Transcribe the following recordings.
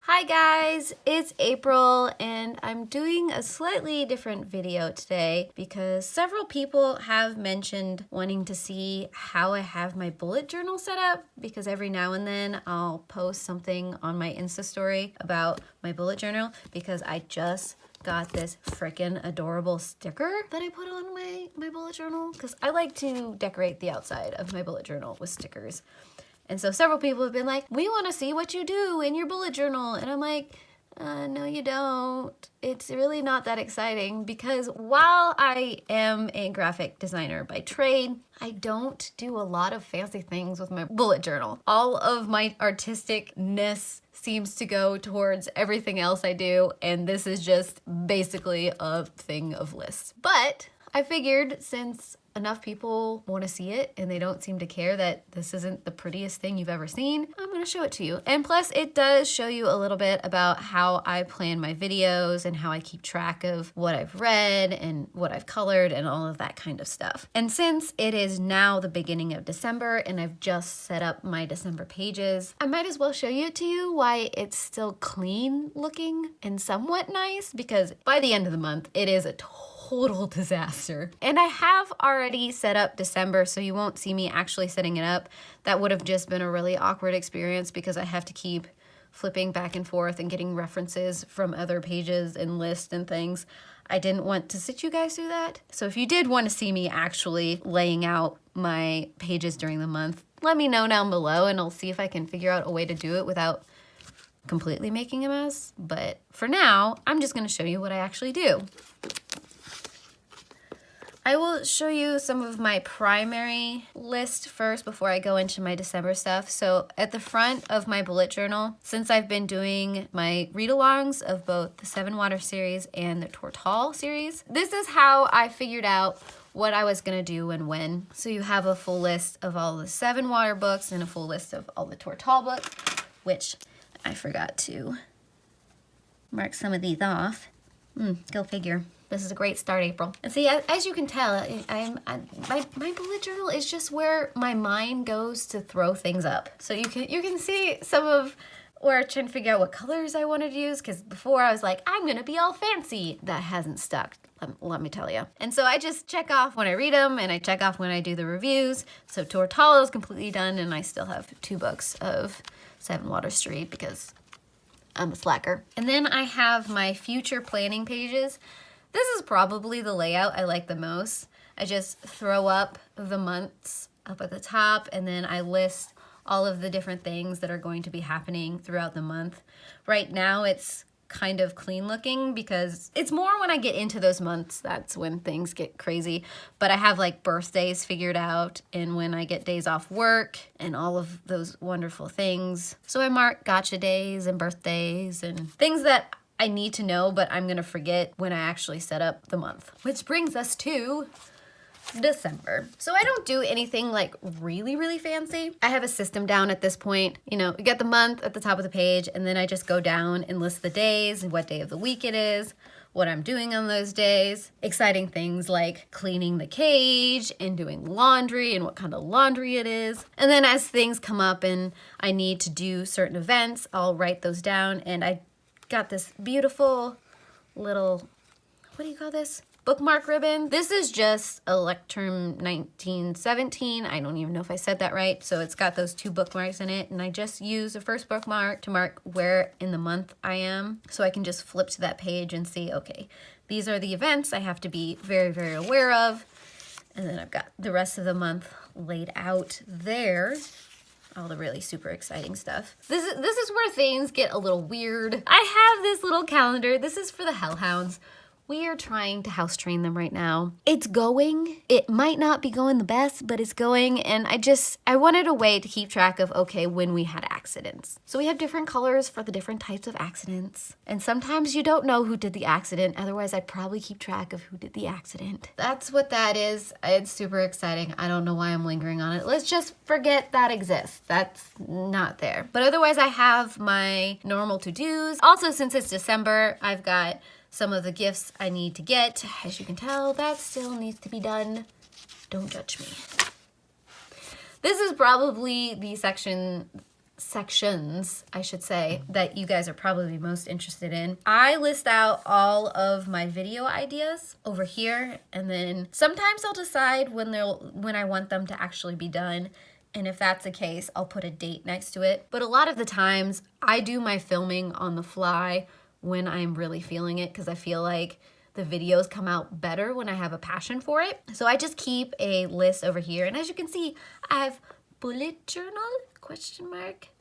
Hi guys, it's April and I'm doing a slightly different video today because several people have mentioned wanting to see how I have my bullet journal set up, because every now and then I'll post something on my Insta story about my bullet journal because I just got this freaking adorable sticker that I put on my bullet journal because I like to decorate the outside of my bullet journal with stickers. And so several people have been like, we want to see what you do in your bullet journal. And I'm like, no, you don't. It's really not that exciting because while I am a graphic designer by trade, I don't do a lot of fancy things with my bullet journal. All of my artisticness seems to go towards everything else I do. And this is just basically a thing of lists. But I figured since enough people want to see it and they don't seem to care that this isn't the prettiest thing you've ever seen, I'm going to show it to you. And plus it does show you a little bit about how I plan my videos and how I keep track of what I've read and what I've colored and all of that kind of stuff. And since it is now the beginning of December and I've just set up my December pages, I might as well show it to you why it's still clean looking and somewhat nice, because by the end of the month it is a total disaster. And I have already set up December, so you won't see me actually setting it up. That would have just been a really awkward experience because I have to keep flipping back and forth and getting references from other pages and lists and things. I didn't want to sit you guys through that. So if you did want to see me actually laying out my pages during the month, let me know down below and I'll see if I can figure out a way to do it without completely making a mess. But for now, I'm just going to show you what I actually do. I will show you some of my primary list first before I go into my December stuff. So at the front of my bullet journal, since I've been doing my read-alongs of both the 7 Water series and the Tortal series, this is how I figured out what I was gonna do and when. So you have a full list of all the 7 Water books and a full list of all the Tortal books, which I forgot to mark some of these off. Go figure. This is a great start, April. And see, as you can tell, my bullet journal is just where my mind goes to throw things up. So you can see some of where I'm trying to figure out what colors I wanted to use, because before I was like, I'm gonna be all fancy. That hasn't stuck, let me tell you. And so I just check off when I read them and I check off when I do the reviews. So Tortalo is completely done and I still have 2 books of 7 Water Street because I'm a slacker. And then I have my future planning pages. This is probably the layout I like the most. I just throw up the months up at the top and then I list all of the different things that are going to be happening throughout the month. Right now it's kind of clean looking because it's more when I get into those months, that's when things get crazy. But I have like birthdays figured out and when I get days off work and all of those wonderful things. So I mark gotcha days and birthdays and things that I need to know, but I'm gonna forget when I actually set up the month. Which brings us to December. So I don't do anything like really fancy. I have a system down at this point. You know, you get the month at the top of the page and then I just go down and list the days and what day of the week it is, what I'm doing on those days. Exciting things like cleaning the cage and doing laundry and what kind of laundry it is. And then as things come up and I need to do certain events, I'll write those down. And I got this beautiful little, what do you call this? Bookmark ribbon. This is just Electrum 1917. I don't even know if I said that right. So it's got those 2 bookmarks in it. And I just use the first bookmark to mark where in the month I am. So I can just flip to that page and see, okay, these are the events I have to be very aware of. And then I've got the rest of the month laid out there. All the really super exciting stuff. This is where things get a little weird. I have this little calendar. This is for the hellhounds. We are trying to house train them right now. It's going. It might not be going the best, but it's going. And I wanted a way to keep track of, okay, when we had accidents. So we have different colors for the different types of accidents. And sometimes you don't know who did the accident. Otherwise, I'd probably keep track of who did the accident. That's what that is. It's super exciting. I don't know why I'm lingering on it. Let's just forget that exists. That's not there. But otherwise, I have my normal to-dos. Also, since it's December, I've got some of the gifts I need to get. As you can tell, that still needs to be done. Don't judge me. This is probably the section sections, I should say, that you guys are probably most interested in. I list out all of my video ideas over here, and then sometimes I'll decide when I want them to actually be done. And if that's the case, I'll put a date next to it. But a lot of the times I do my filming on the fly when I'm really feeling it, because I feel like the videos come out better when I have a passion for it. So I just keep a list over here. And as you can see, I have bullet journal ?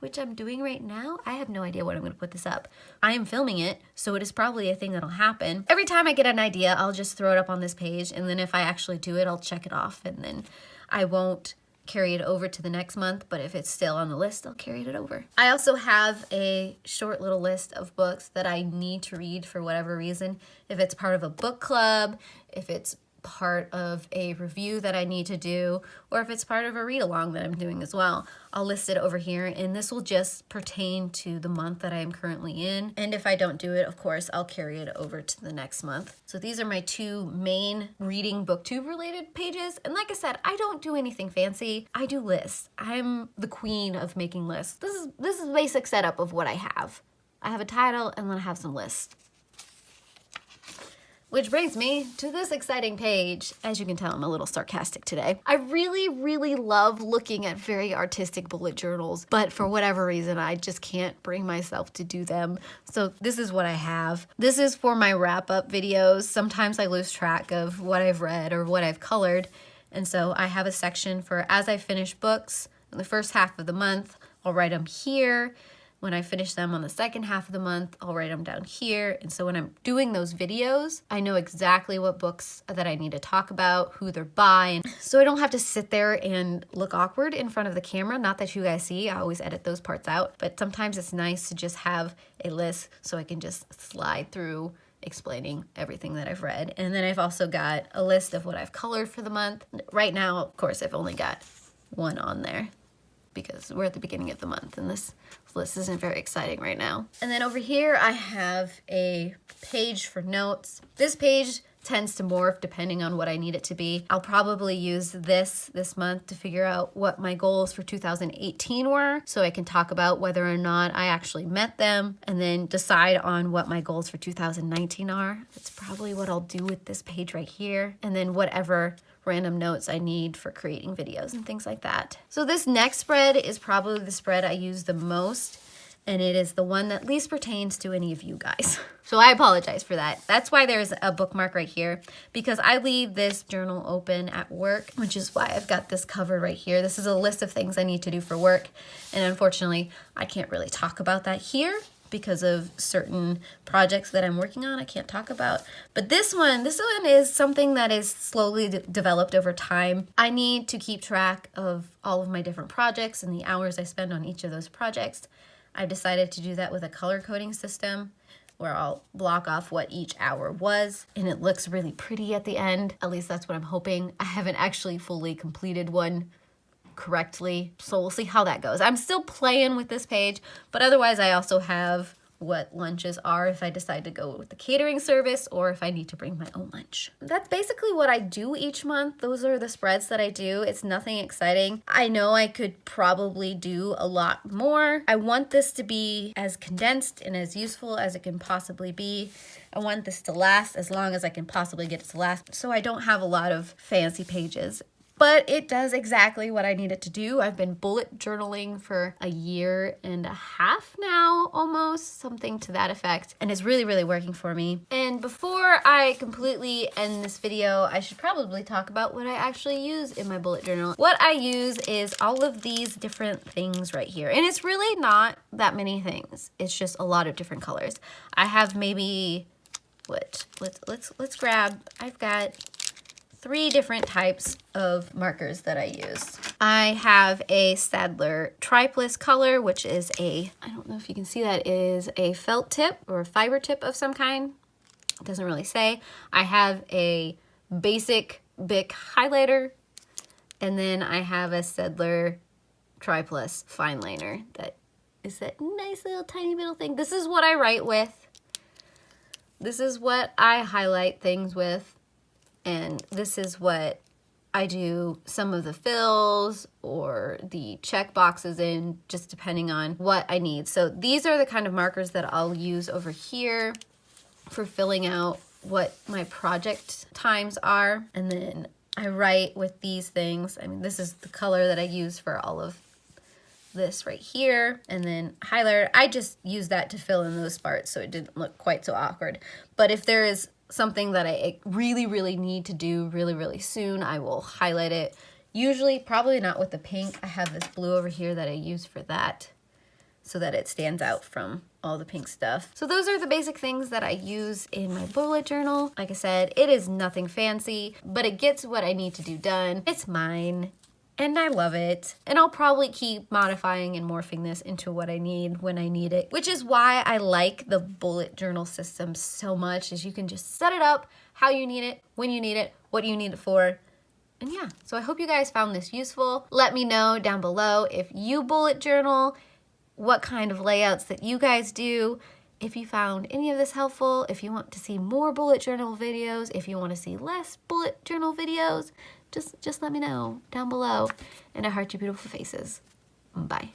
Which I'm doing right now. I have no idea when I'm going to put this up. I am filming it, so it is probably a thing that'll happen. Every time I get an idea, I'll just throw it up on this page, and then if I actually do it, I'll check it off, and then I won't carry it over to the next month, but if it's still on the list, I'll carry it over. I also have a short little list of books that I need to read for whatever reason. If it's part of a book club, if it's part of a review that I need to do, or if it's part of a read along that I'm doing as well. I'll list it over here, and this will just pertain to the month that I am currently in. And if I don't do it, of course, I'll carry it over to the next month. So these are my two main reading booktube related pages. And like I said, I don't do anything fancy. I do lists. I'm the queen of making lists. This is the basic setup of what I have. I have a title, and then I have some lists. Which brings me to this exciting page. As you can tell, I'm a little sarcastic today. I really, really love looking at very artistic bullet journals, but for whatever reason, I just can't bring myself to do them. So this is what I have. This is for my wrap-up videos. Sometimes I lose track of what I've read or what I've colored, and so I have a section for as I finish books in the first half of the month, I'll write them here. When I finish them on the second half of the month, I'll write them down here. And so when I'm doing those videos, I know exactly what books that I need to talk about, who they're by. And so I don't have to sit there and look awkward in front of the camera. Not that you guys see, I always edit those parts out. But sometimes it's nice to just have a list so I can just slide through explaining everything that I've read. And then I've also got a list of what I've colored for the month. Right now, of course, I've only got one on there, because we're at the beginning of the month and this list isn't very exciting right now. And then over here I have a page for notes. This page tends to morph depending on what I need it to be. I'll probably use this month to figure out what my goals for 2018 were, so I can talk about whether or not I actually met them, and then decide on what my goals for 2019 are. That's probably what I'll do with this page right here, and then whatever random notes I need for creating videos and things like that. So this next spread is probably the spread I use the most, and it is the one that least pertains to any of you guys. So I apologize for that. That's why there's a bookmark right here, because I leave this journal open at work, which is why I've got this covered right here. This is a list of things I need to do for work, and unfortunately, I can't really talk about that here because of certain projects that I'm working on. I can't talk about. But this one is something that is slowly developed over time. I need to keep track of all of my different projects and the hours I spend on each of those projects. I decided to do that with a color coding system where I'll block off what each hour was, and it looks really pretty at the end. At least that's what I'm hoping. I haven't actually fully completed one correctly, so we'll see how that goes. I'm still playing with this page, but otherwise I also have what lunches are if I decide to go with the catering service or if I need to bring my own lunch. That's basically what I do each month. Those are the spreads that I do. It's nothing exciting. I know I could probably do a lot more. I want this to be as condensed and as useful as it can possibly be. I want this to last as long as I can possibly get it to last, so I don't have a lot of fancy pages. But it does exactly what I need it to do. I've been bullet journaling for 1.5 years now, almost, something to that effect. And it's really, really working for me. And before I completely end this video, I should probably talk about what I actually use in my bullet journal. What I use is all of these different things right here. And it's really not that many things. It's just a lot of different colors. I have maybe, let's grab, I've got 3 different types of markers that I use. I have a Staedtler Triplus color, which is I don't know if you can see that, is a felt tip or a fiber tip of some kind. It doesn't really say. I have a basic Bic highlighter, and then I have a Staedtler Triplus fine liner that is that nice little tiny little thing. This is what I write with. This is what I highlight things with. And this is what I do some of the fills or the check boxes in, just depending on what I need. So these are the kind of markers that I'll use over here for filling out what my project times are. And then I write with these things. I mean, this is the color that I use for all of this right here. And then highlighter, I just use that to fill in those parts so it didn't look quite so awkward. But if there is something that I really need to do really soon, I will highlight it. Usually, probably not with the pink. I have this blue over here that I use for that so that it stands out from all the pink stuff. So those are the basic things that I use in my bullet journal. Like I said, it is nothing fancy, but it gets what I need to do done. It's mine. And I love it. And I'll probably keep modifying and morphing this into what I need when I need it, which is why I like the bullet journal system so much, is you can just set it up how you need it, when you need it, what you need it for. And yeah, so I hope you guys found this useful. Let me know down below if you bullet journal, what kind of layouts that you guys do. If you found any of this helpful, if you want to see more bullet journal videos, if you want to see less bullet journal videos, just let me know down below. And I heart your beautiful faces. Bye.